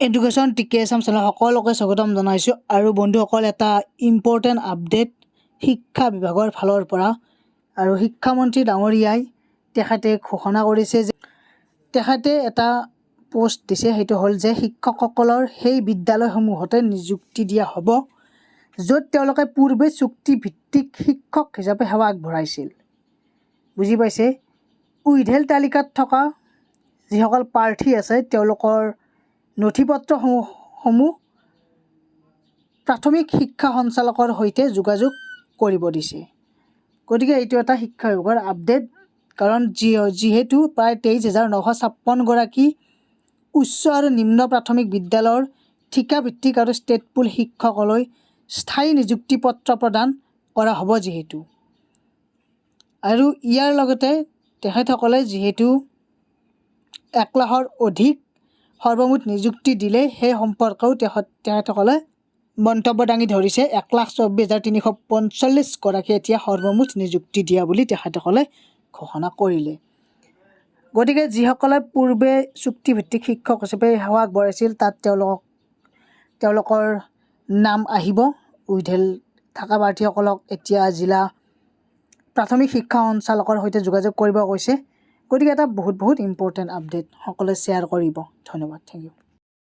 Education টিকে Assam channel সকলোকে স্বাগতম জনাইছোঁ। আৰু বন্ধুসকল, এটা ইম্পৰ্টেণ্ট আপডেট শিক্ষা বিভাগৰ ফালৰ পৰা। আৰু শিক্ষামন্ত্ৰী ডাঙৰীয়াই তেখেতে ঘোষণা কৰিছে যে তেখেতে এটা পোষ্ট দিছে, সেইটো হ'ল যে শিক্ষকসকলৰ সেই বিদ্যালয়সমূহতে নিযুক্তি দিয়া হ'ব য'ত তেওঁলোকে পূৰ্বে চুক্তিভিত্তিক শিক্ষক হিচাপে সেৱা আগবঢ়াইছিল। বুজি পাইছে? উইথহেল্ড তালিকাত থকা যিসকল প্ৰাৰ্থী আছে তেওঁলোকৰ নথিপত্ৰসমূহ প্ৰাথমিক শিক্ষা সঞ্চালকৰ সৈতে যোগাযোগ কৰিব দিছে। গতিকে এইটো এটা শিক্ষা বিভাগৰ আপডেট, কাৰণ যিহেতু প্ৰায় 23,956 গৰাকী উচ্চ আৰু নিম্ন প্ৰাথমিক বিদ্যালয়ৰ ঠিকাভিত্তিক আৰু ষ্টেট পুল শিক্ষকলৈ স্থায়ী নিযুক্তি পত্ৰ প্ৰদান কৰা হ'ব যিহেতু। আৰু ইয়াৰ লগতে তেখেতসকলে যিহেতু 1 লাখৰ অধিক সৰ্বমুঠ নিযুক্তি দিলে, সেই সম্পৰ্কেও তেখেতসকলে মন্তব্য দাঙি ধৰিছে। 1,24,345 গৰাকী এতিয়া সৰ্বমুঠ নিযুক্তি দিয়া বুলি তেখেতসকলে ঘোষণা কৰিলে। গতিকে যিসকলে পূৰ্বে চুক্তিভিত্তিক শিক্ষক হিচাপে সেৱা আগবঢ়াইছিল তাত তেওঁলোকৰ নাম আহিব। উইথহেল্ড থকা প্ৰাৰ্থীসকলক এতিয়া জিলা প্ৰাথমিক শিক্ষা সঞ্চালকৰ সৈতে যোগাযোগ কৰিব কৈছে। গতিকে এটা বহুত ইম্পৰ্টেণ্ট আপডেট, সকলোৱে শ্বেয়াৰ কৰিব। ধন্যবাদ, থেংক ইউ।